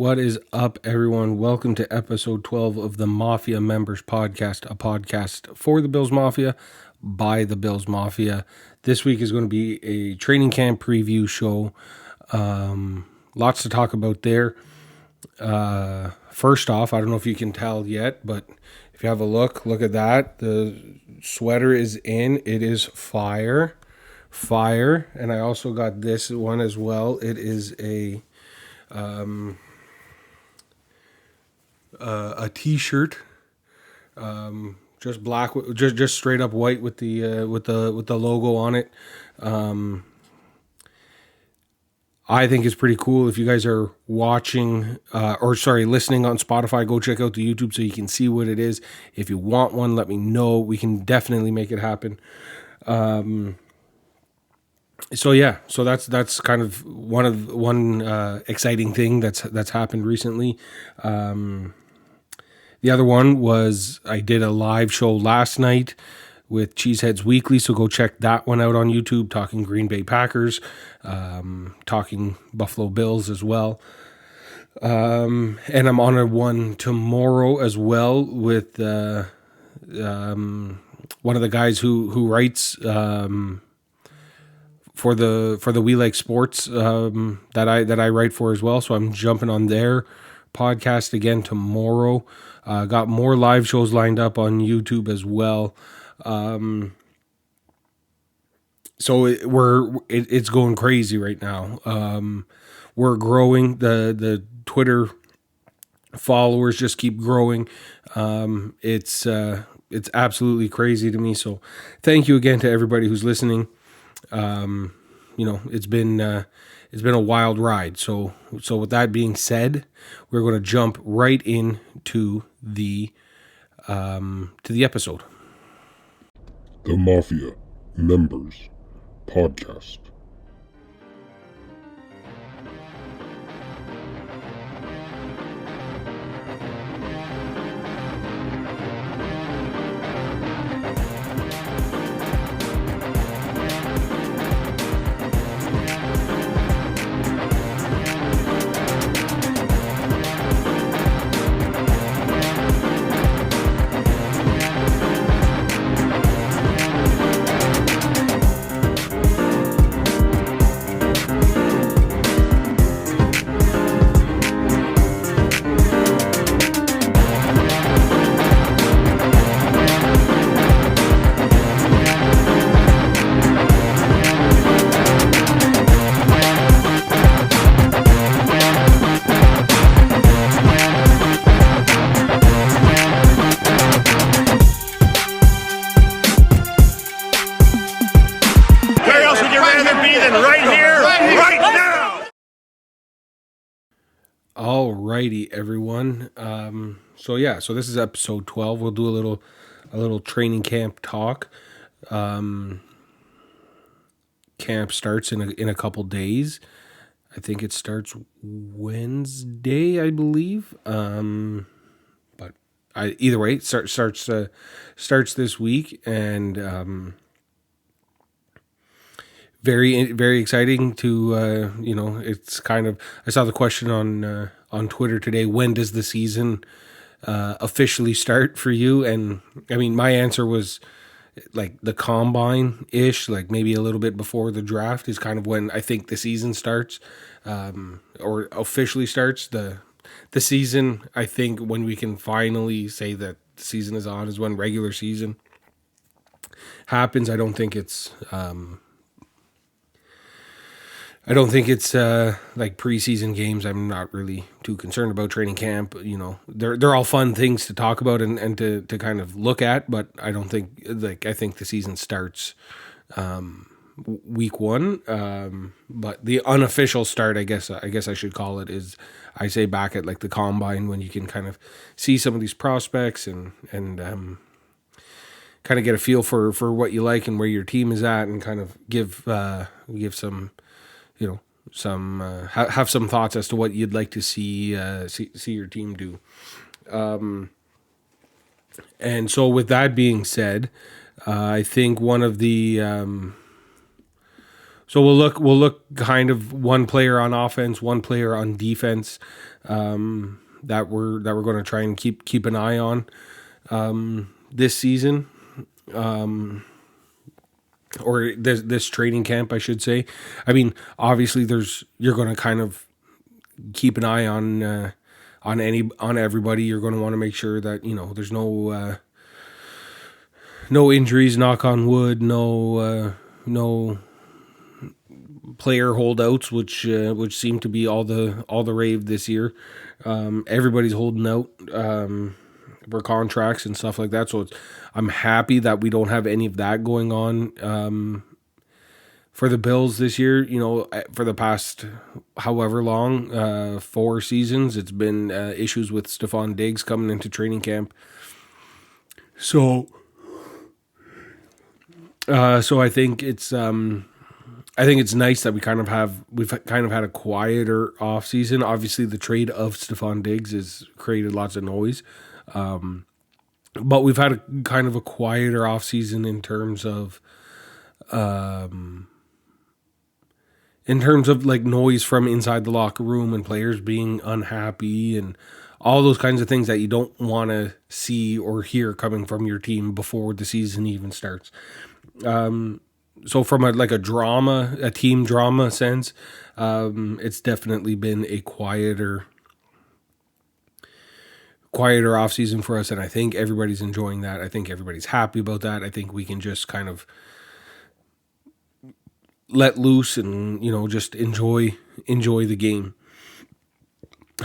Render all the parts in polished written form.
What is up, everyone? Welcome to episode 12 of the Mafia Members Podcast, a podcast for the Bills Mafia by the Bills Mafia. This week is going to be a training camp preview show. Lots to talk about there. First off, I don't know if you can tell yet, but if you have a look at that. The sweater is in. It is fire. And I also got this one as well. It is a t-shirt, just black, just straight up white with the logo on it. I think it's pretty cool. If you guys are watching, listening on Spotify, go check out the YouTube so you can see what it is. If you want one, let me know. We can definitely make it happen. So that's kind of one exciting thing that's happened recently. The other one was I did a live show last night with Cheeseheads Weekly, so go check that one out on YouTube, talking Green Bay Packers, talking Buffalo Bills as well. And I'm on a one tomorrow as well with one of the guys who writes for the We Like Sports that I write for as well. So I'm jumping on their podcast again tomorrow. Got more live shows lined up on YouTube as well. So it's going crazy right now. We're growing. The Twitter followers just keep growing. It's absolutely crazy to me. So thank you again to everybody who's listening. It's been a wild ride. So with that being said, we're going to jump right into the episode. The Mafia Members Podcast. Alrighty, everyone. So this is episode 12. We'll do a little training camp talk. Camp starts in a couple days. I think it starts Wednesday, I believe. But either way, it starts this week, and very, very exciting to, it's kind of, I saw the question on Twitter today, when does the season officially start for you? And I mean, my answer was like the combine-ish, like maybe a little bit before the draft is kind of when I think the season starts, or officially starts. The season, I think when we can finally say that the season is on is when regular season happens. I don't think it's like preseason games. I'm not really too concerned about training camp. They're all fun things to talk about and to kind of look at, but I don't think I think the season starts week one. But the unofficial start, I guess I should call it, is I say back at like the combine, when you can kind of see some of these prospects and kind of get a feel for what you like and where your team is at, and kind of give some, have some thoughts as to what you'd like to see your team do. And so with that being said, I think one of the So we'll look kind of one player on offense, one player on defense, that we're going to try and keep an eye on this season, or this training camp, I should say. I mean, obviously, you're going to kind of keep an eye on everybody. You're going to want to make sure that there's no injuries. Knock on wood. No player holdouts, which seem to be all the rave this year. Everybody's holding out for contracts and stuff like that. So I'm happy that we don't have any of that going on for the Bills this year. For the past however long, 4 seasons, it's been issues with Stephon Diggs coming into training camp. So I think it's nice that we've kind of had a quieter off season. Obviously, the trade of Stephon Diggs has created lots of noise, but we've had a kind of a quieter off season in terms of like noise from inside the locker room and players being unhappy and all those kinds of things that you don't want to see or hear coming from your team before the season even starts. So from a team drama sense, it's definitely been a quieter off season for us, and I think everybody's enjoying that. I think everybody's happy about that. I think we can just kind of let loose and just enjoy the game,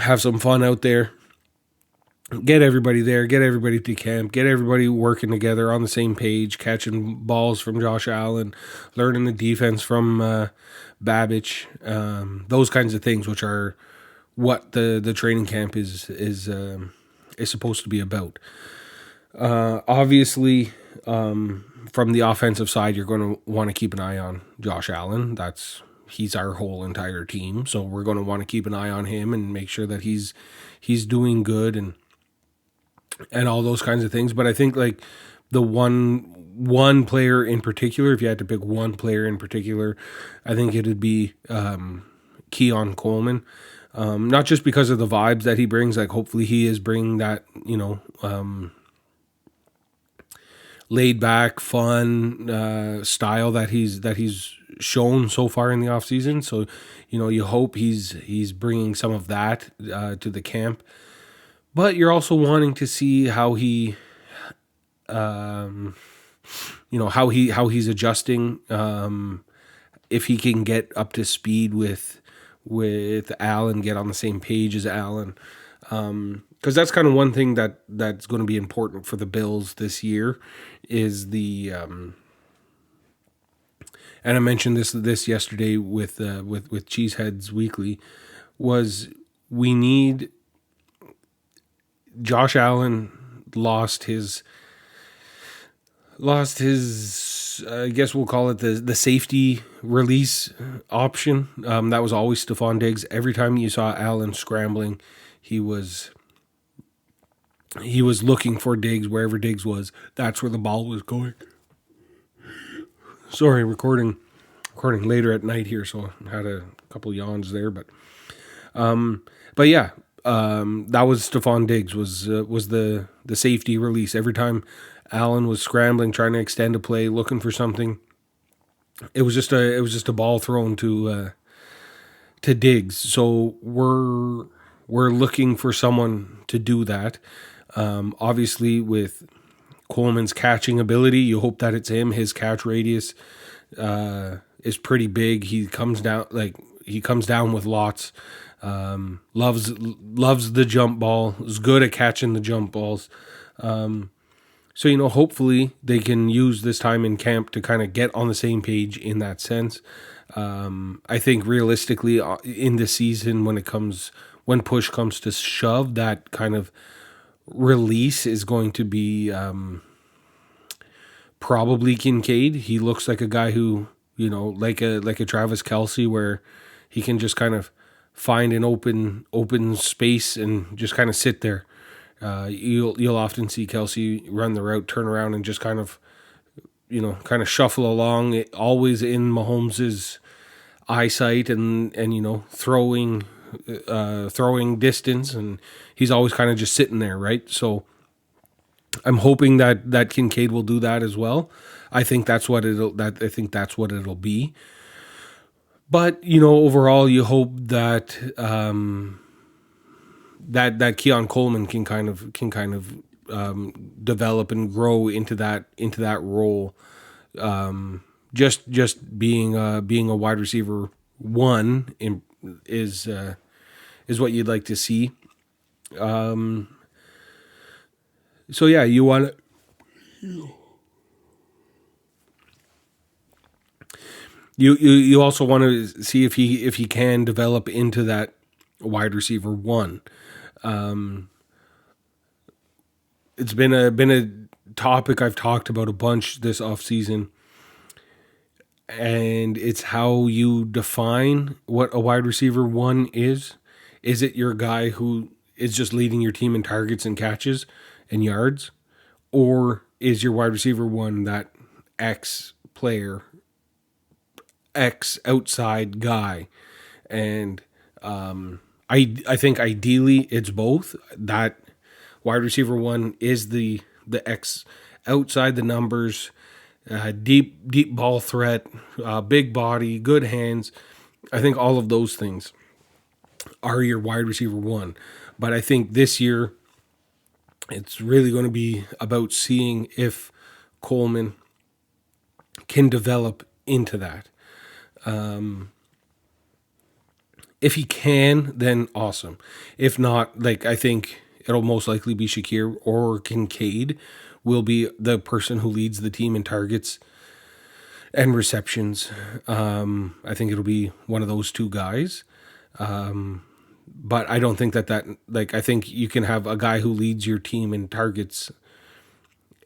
have some fun out there. Get everybody there, get everybody to camp, get everybody working together on the same page, catching balls from Josh Allen, learning the defense from Babbage, those kinds of things, which are what the training camp is supposed to be about. Obviously, from the offensive side, you're going to want to keep an eye on Josh Allen. He's our whole entire team, so we're going to want to keep an eye on him and make sure that he's doing good and all those kinds of things. But I think like the one player in particular, if you had to pick one player in particular, I think it'd be Keon Coleman. Not just because of the vibes that he brings, like hopefully he is bringing that, laid back, fun style that he's shown so far in the off season. So, you hope he's bringing some of that to the camp. But you're also wanting to see how he, how he's adjusting. If he can get up to speed with Allen, get on the same page as Allen, because that's kind of one thing that's going to be important for the Bills this year is the. And I mentioned this yesterday with Cheeseheads Weekly, was we need. Josh Allen lost his I guess we'll call it the safety release option. That was always Stephon Diggs. Every time you saw Allen scrambling, he was looking for Diggs. Wherever Diggs was, that's where the ball was going. Sorry, recording later at night here, so I had a couple yawns there, but yeah. That was Stephon Diggs was the safety release. Every time Allen was scrambling, trying to extend a play, looking for something, it was just a ball thrown to Diggs. So we're looking for someone to do that. Obviously, with Coleman's catching ability, you hope that it's him. His catch radius is pretty big. He comes down with lots. Loves the jump ball, is good at catching the jump balls. So, hopefully they can use this time in camp to kind of get on the same page in that sense. I think realistically in the season, when push comes to shove, that kind of release is going to be probably Kincaid. He looks like a guy who, like a Travis Kelce, where he can just kind of find an open space and just kind of sit there. You'll often see Kelce run the route, turn around, and just kind of shuffle along. Always in Mahomes's eyesight and throwing distance, and he's always kind of just sitting there, right? So I'm hoping that Kincaid will do that as well. I think that's what it'll be. But overall, you hope that that Keon Coleman can kind of develop and grow into that role. Just being a wide receiver one is what you'd like to see. So yeah, you also want to see if he can develop into that wide receiver one. It's been a topic I've talked about a bunch this offseason, and it's how you define what a wide receiver one is. Is it your guy who is just leading your team in targets and catches and yards, or is your wide receiver one that X player, X outside guy? And I think ideally it's both. That wide receiver one is the X outside the numbers, deep ball threat, big body, good hands. I think all of those things are your wide receiver one. But I think this year it's really going to be about seeing if Coleman can develop into that. If he can, then awesome. If not, like, I think it'll most likely be Shakir or Kincaid will be the person who leads the team in targets and receptions. I think it'll be one of those two guys. But I don't think that like, I think you can have a guy who leads your team in targets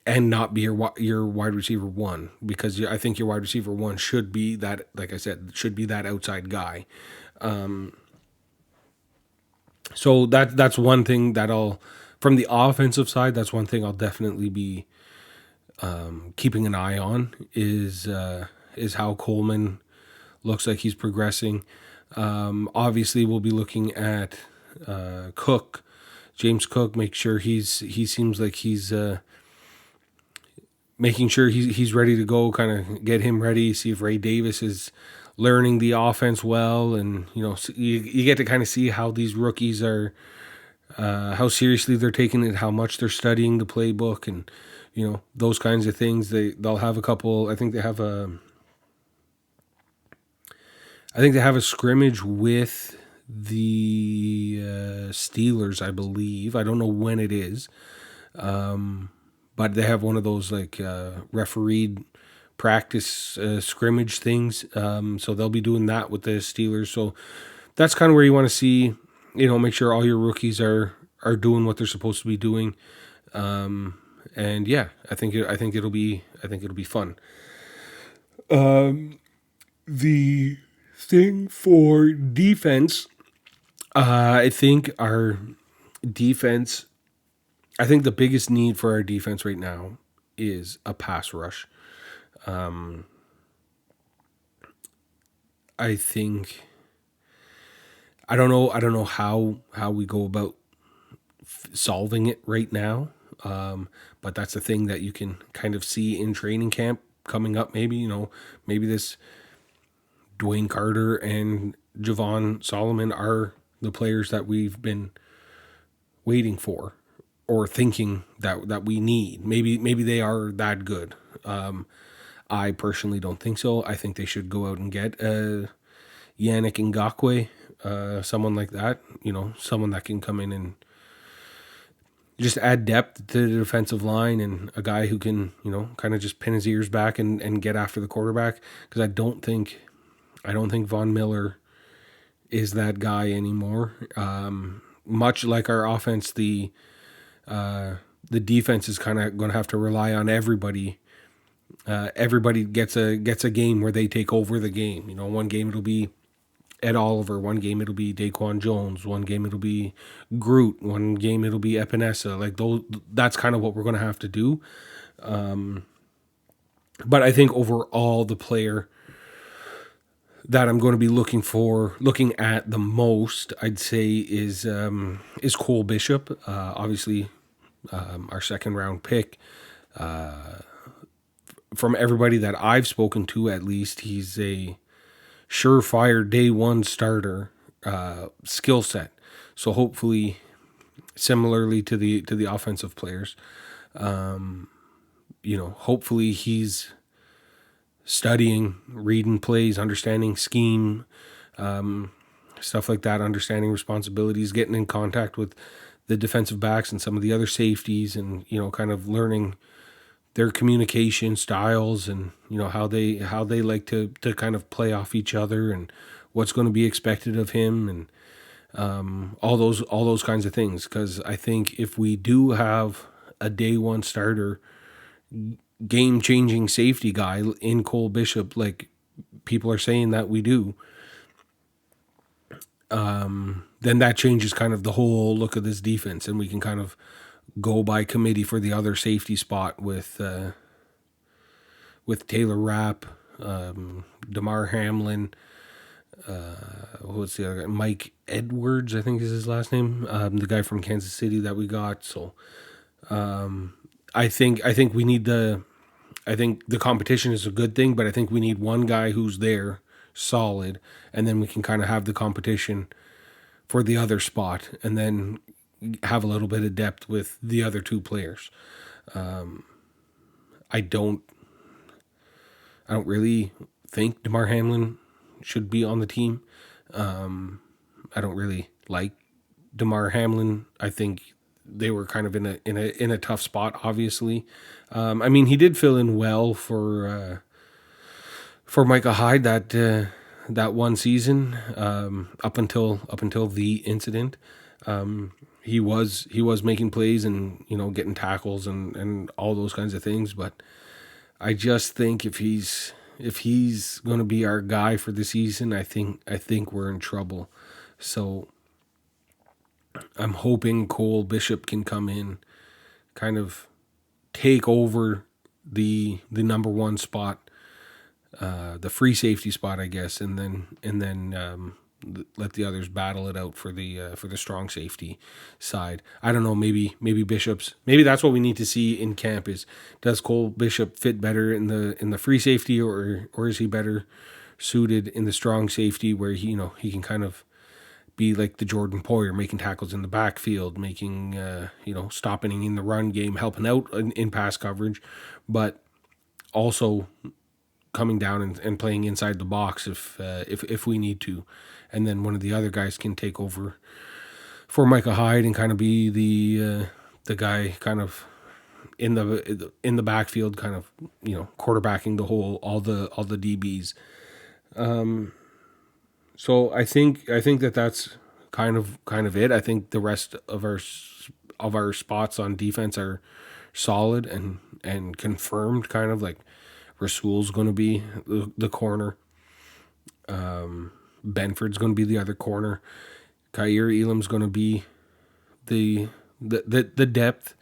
and not be your wide receiver one, because I think your wide receiver one should be that, like I said, should be that outside guy. So that's one thing from the offensive side, that's one thing I'll definitely be keeping an eye on is how Coleman looks like he's progressing. Obviously, we'll be looking at Cook, James Cook. Make sure he seems like he's making sure he's ready to go. Kind of get him ready. See if Ray Davis is learning the offense well, and you get to kind of see how these rookies are, how seriously they're taking it, how much they're studying the playbook, and those kinds of things. They'll have a couple. I think they have a scrimmage with the Steelers, I believe. I don't know when it is, but they have one of those like refereed practice scrimmage things. So they'll be doing that with the Steelers. So that's kind of where you want to see, make sure all your rookies are doing what they're supposed to be doing. And yeah, I think it'll be fun. The thing for defense, I think our defense, I think the biggest need for our defense right now is a pass rush. I think I don't know how we go about solving it right now. But that's the thing that you can kind of see in training camp coming up. Maybe this Dwayne Carter and Javon Solomon are the players that we've been waiting for or thinking that we need. Maybe they are that good. I personally don't think so. I think they should go out and get Yannick Ngakoue, someone like that. Someone that can come in and just add depth to the defensive line, and a guy who can, kind of just pin his ears back and get after the quarterback. Because I don't think Von Miller is that guy anymore. Much like our offense, the defense is kind of going to have to rely on everybody. Everybody gets a game where they take over the game. One game it'll be Ed Oliver, one game it'll be Daquan Jones, one game it'll be Groot, one game it'll be Epinesa. Like those, that's kind of what we're going to have to do. But I think overall the player that I'm going to be looking at the most, I'd say is Cole Bishop. Obviously, our second round pick. From everybody that I've spoken to, at least, he's a surefire day one starter skill set. So hopefully, similarly to the offensive players, hopefully he's studying, reading plays, understanding scheme, stuff like that, understanding responsibilities, getting in contact with the defensive backs and some of the other safeties, and kind of learning their communication styles, and how they like to kind of play off each other, and what's going to be expected of him, and all those kinds of things. Because I think if we do have a day one starter, game changing safety guy in Cole Bishop, like people are saying that we do, then that changes kind of the whole look of this defense, and we can kind of go by committee for the other safety spot with Taylor Rapp, Damar Hamlin, what's the other guy? Mike Edwards, I think is his last name. The guy from Kansas City that we got. So I think we need I think the competition is a good thing, but I think we need one guy who's there, solid, and then we can kind of have the competition for the other spot, and then have a little bit of depth with the other two players. I don't really think Damar Hamlin should be on the team. I don't really like Damar Hamlin. I think they were kind of in a tough spot. Obviously, I mean, he did fill in well for Micah Hyde that one season, up until the incident. He was making plays and getting tackles and all those kinds of things, but I just think if he's going to be our guy for the season, I think we're in trouble. So I'm hoping Cole Bishop can come in, kind of take over the number one spot, the free safety spot, I guess, and then let the others battle it out for the strong safety side. I don't know. Maybe Bishop's. Maybe that's what we need to see in camp. Is does Cole Bishop fit better in the free safety, or is he better suited in the strong safety, where he can kind of be like the Jordan Poyer, making tackles in the backfield, making stopping in the run game, helping out in pass coverage, but also coming down and playing inside the box if we need to, and then one of the other guys can take over for Micah Hyde and kind of be the guy kind of in the backfield, kind of quarterbacking all the DBs. So I think that's kind of it. I think the rest of our spots on defense are solid and confirmed, kind of like Rasul's going to be the corner. Benford's going to be the other corner. Kyer Elam's going to be the depth.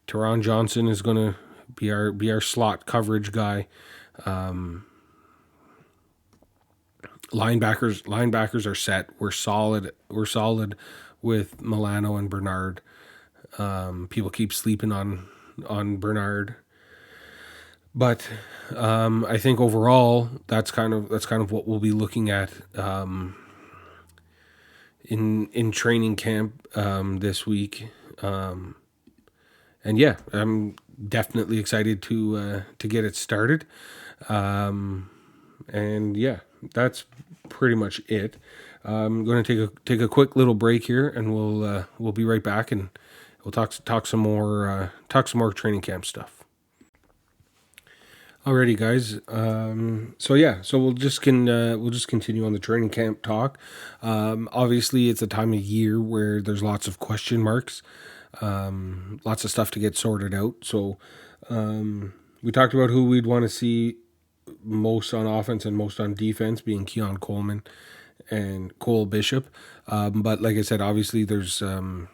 Teron Johnson is going to be our slot coverage guy. Linebackers are set. We're solid with Milano and Bernard. People keep sleeping on Bernard, but I think overall that's kind of what we'll be looking at in training camp this week. And yeah, I'm definitely excited to get it started. And yeah, that's pretty much it. I'm going to take a quick little break here, and we'll be right back, and we'll talk some more training camp stuff. Alrighty, guys. So we'll just continue on the training camp talk. Obviously, it's a time of year where there's lots of question marks, lots of stuff to get sorted out. So we talked about who we'd want to see most on offense and most on defense, being Keon Coleman and Cole Bishop. But like I said, obviously there's a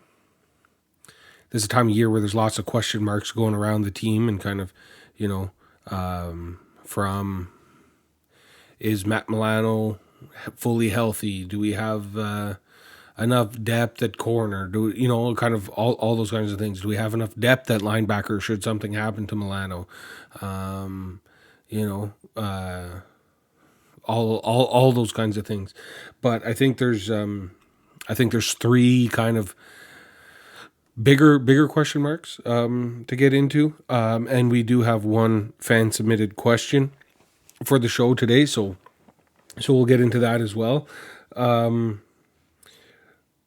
time of year where there's lots of question marks going around the team, and kind of, from is Matt Milano fully healthy? Do we have enough depth at corner? Do kind of all those kinds of things? Do we have enough depth at linebacker should something happen to Milano? Um, you know, all those kinds of things. But I think there's three kind of bigger question marks to get into, and we do have one fan submitted question for the show today, so we'll get into that as well.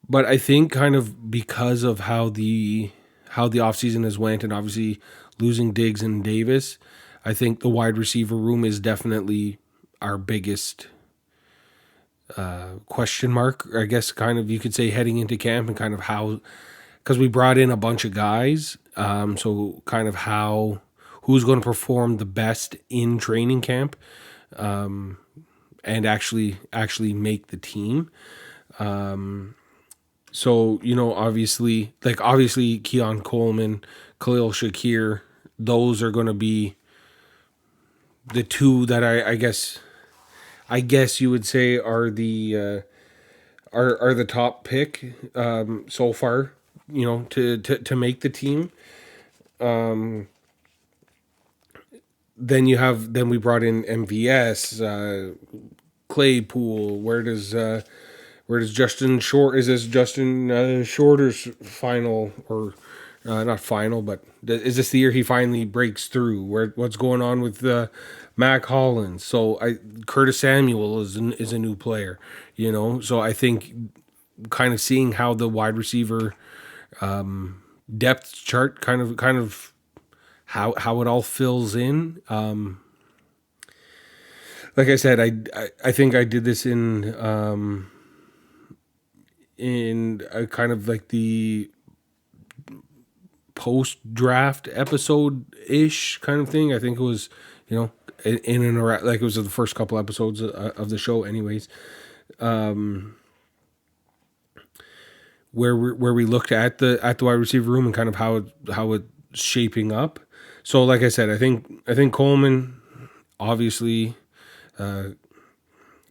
But I think kind of because of how the offseason has went, and obviously losing Diggs and Davis, I think the wide receiver room is definitely our biggest question mark, I guess, kind of you could say, heading into camp, and kind of how, because we brought in a bunch of guys, so kind of how, who's going to perform the best in training camp, and actually make the team. So, obviously Keon Coleman, Khalil Shakir, those are going to be the two that I guess you would say are the top pick so far, to make the team. Then we brought in MVS, Claypool. Where does Justin Short, is this Justin Shorter's final, or not final, but is this the year he finally breaks through? What's going on with Mac Hollins? So Curtis Samuel is a new player, So I think kind of seeing how the wide receiver depth chart kind of how it all fills in. Like I said, I think I did this in a kind of like the post draft episode ish kind of thing. I think it was, in and around, like it was the first couple episodes of the show, anyways. Where we looked at the wide receiver room and kind of how it's shaping up. So, like I said, I think Coleman, obviously,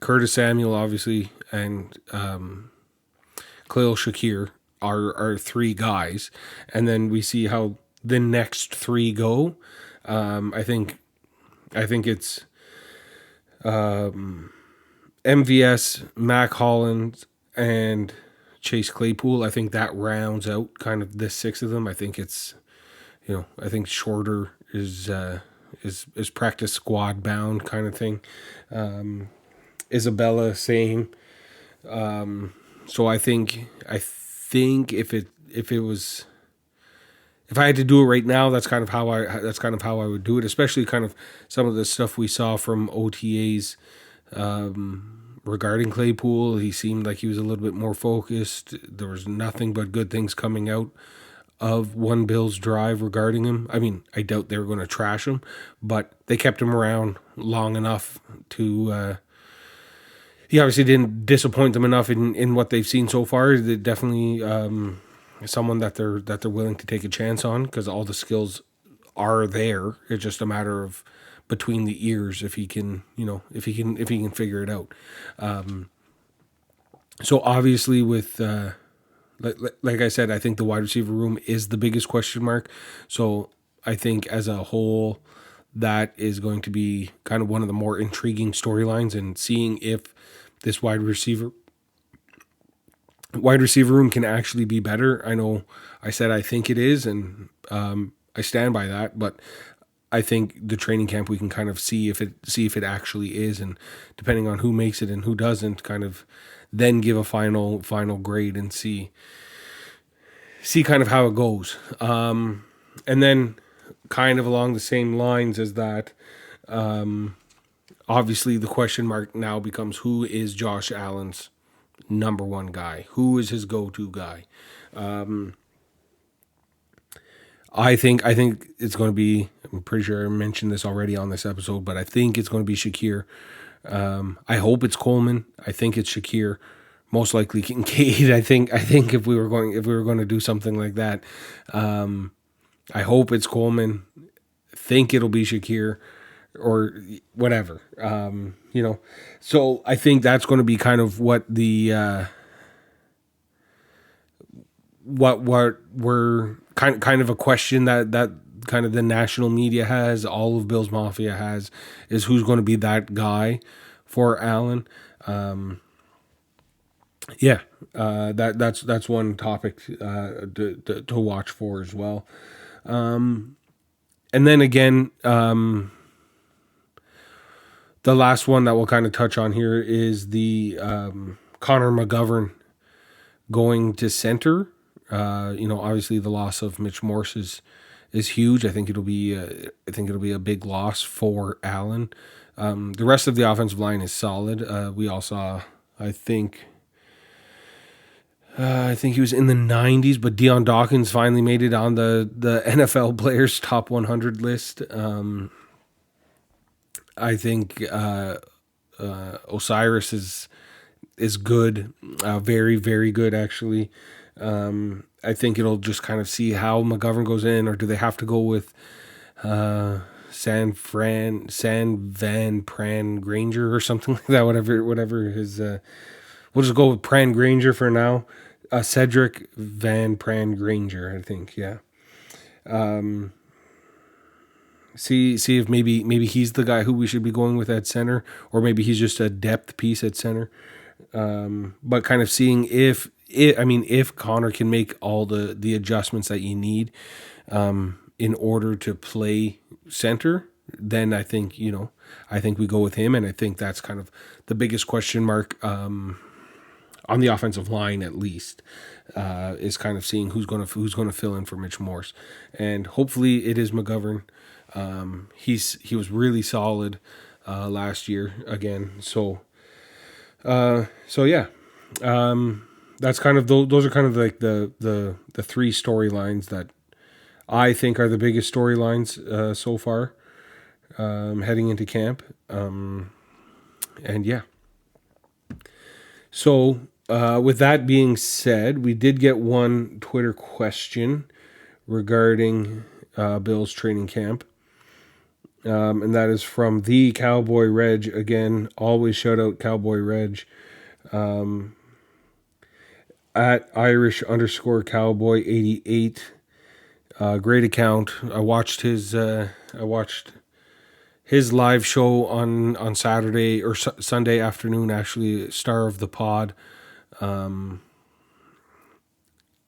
Curtis Samuel, obviously, and Khalil Shakir are three guys, and then we see how the next three go. I think it's MVS, Mac Hollins, and Chase Claypool. I think that rounds out kind of the six of them. I think it's, I think Shorter is practice squad bound kind of thing. Isabella, same. So I think if I had to do it right now, that's kind of how I would do it. Especially kind of some of the stuff we saw from OTAs regarding Claypool. He seemed like he was a little bit more focused. There was nothing but good things coming out of One Bill's drive regarding him. I mean, I doubt they were going to trash him, but they kept him around long enough to. He obviously didn't disappoint them enough in what they've seen so far. They're definitely someone that they're willing to take a chance on, because all the skills are there. It's just a matter of between the ears if he can, if he can figure it out. So obviously with like I said, I think the wide receiver room is the biggest question mark. So I think as a whole, that is going to be kind of one of the more intriguing storylines, and seeing if this wide receiver room can actually be better. I know I said I think it is, and I stand by that, but I think the training camp we can kind of see if it actually is, and depending on who makes it and who doesn't, kind of then give a final grade and see kind of how it goes. And then kind of along the same lines as that, obviously the question mark now becomes, who is Josh Allen's number one guy? Who is his go-to guy? I think it's going to be, I'm pretty sure I mentioned this already on this episode, but I think it's going to be Shakir. I hope it's Coleman. I think it's Shakir. Most likely Kincaid. I think if we were going to do something like that, I hope it's Coleman. Think it'll be Shakir. or whatever. So I think that's going to be kind of what the what we're kind of a question that kind of the national media has, all of Bill's Mafia has, is who's going to be that guy for Allen. Yeah, that's one topic to watch for as well. And then again, the last one that we'll kind of touch on here is the Connor McGovern going to center. Obviously the loss of Mitch Morse is huge. I think it'll be a big loss for Allen. The rest of the offensive line is solid. We all saw, I think he was in the 90s, but Deion Dawkins finally made it on the NFL players top 100 list. I think Osiris is good, very very good actually. I think it'll just kind of see how McGovern goes in, or do they have to go with San Van Pran Granger or something like that? Whatever his. We'll just go with Pran Granger for now. Cedric Van Pran Granger, I think. Yeah. See if maybe he's the guy who we should be going with at center, or maybe he's just a depth piece at center. But kind of seeing if Connor can make all the adjustments that you need in order to play center, then I think we go with him, and I think that's kind of the biggest question mark on the offensive line, at least, is kind of seeing who's going to fill in for Mitch Morse, and hopefully it is McGovern. He was really solid last year again, so yeah. That's kind of those are kind of like the three storylines that I think are the biggest storylines so far heading into camp. And yeah. So with that being said, we did get one Twitter question regarding Bill's training camp. And that is from the Cowboy Reg. Again, always shout out Cowboy Reg. At Irish_Cowboy88. Great account. I watched his live show on Saturday or Sunday afternoon, actually, star of the pod.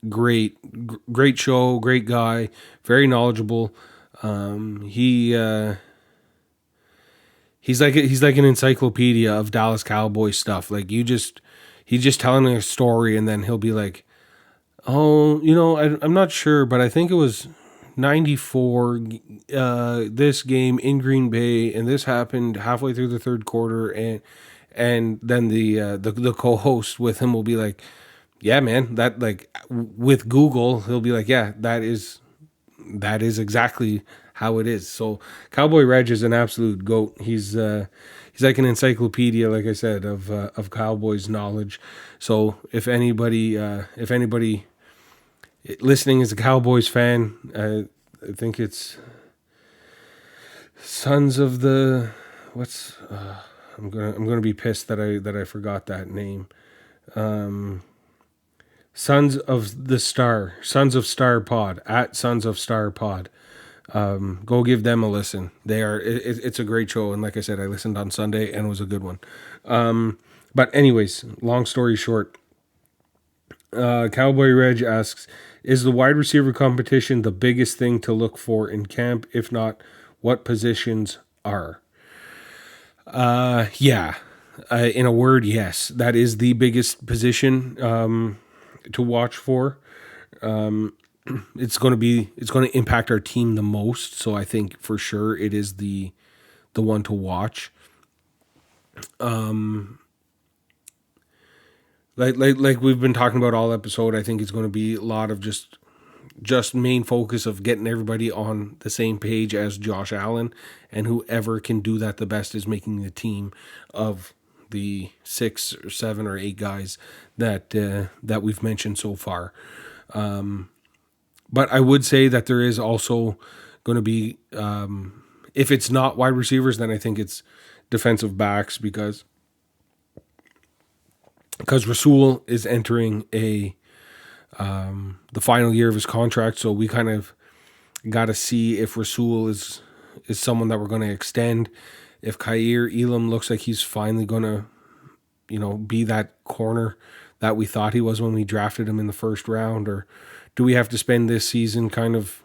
Great show, great guy, very knowledgeable. He's like an encyclopedia of Dallas Cowboys stuff. Like he's just telling a story, and then he'll be like, "Oh, I'm not sure, but I think it was 94, this game in Green Bay, and this happened halfway through the third quarter," and then the co-host with him will be like, "Yeah, man, that like with Google, he'll be like, yeah, that is exactly how it is." So Cowboy Reg is an absolute goat. He's like an encyclopedia, like I said, of Cowboys knowledge. So if anybody listening is a Cowboys fan, I think it's Sons of the I'm gonna be pissed that I forgot that name. Sons of Star Pod, at Sons of Star Pod. Go give them a listen. It's a great show, and like I said, I listened on Sunday and it was a good one. But anyways, long story short, Cowboy Reg asks, is the wide receiver competition the biggest thing to look for in camp? If not, what positions are? Yeah. In a word, yes. That is the biggest position to watch for. It's going to impact our team the most. So I think for sure it is the one to watch. Like we've been talking about all episode, I think it's going to be a lot of just main focus of getting everybody on the same page as Josh Allen, and whoever can do that the best is making the team of the 6 or 7 or 8 guys that we've mentioned so far. But I would say that there is also going to be if it's not wide receivers, then I think it's defensive backs because Rasul is entering the final year of his contract, so we kind of got to see if Rasul is someone that we're going to extend. If Khair Elam looks like he's finally going to, be that corner that we thought he was when we drafted him in the first round, or do we have to spend this season kind of,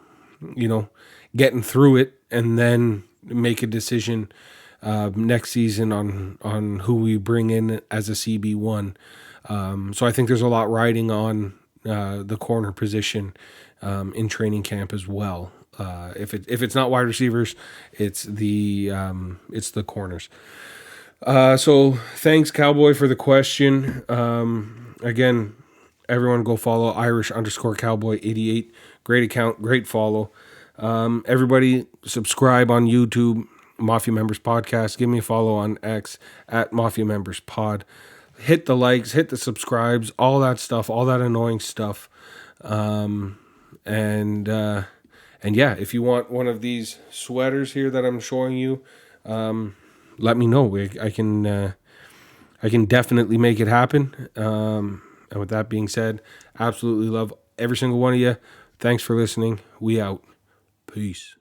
getting through it and then make a decision next season on who we bring in as a CB1. So I think there's a lot riding on the corner position in training camp as well. If it's not wide receivers, it's the corners. So thanks, Cowboy, for the question. Again, everyone go follow Irish_Cowboy88. Great account, great follow. Everybody subscribe on YouTube, Mafia Members Podcast. Give me a follow on X at Mafia Members Pod. Hit the likes, hit the subscribes, all that stuff, all that annoying stuff. And yeah, if you want one of these sweaters here that I'm showing you, let me know. I can definitely make it happen. And with that being said, absolutely love every single one of you. Thanks for listening. We out. Peace.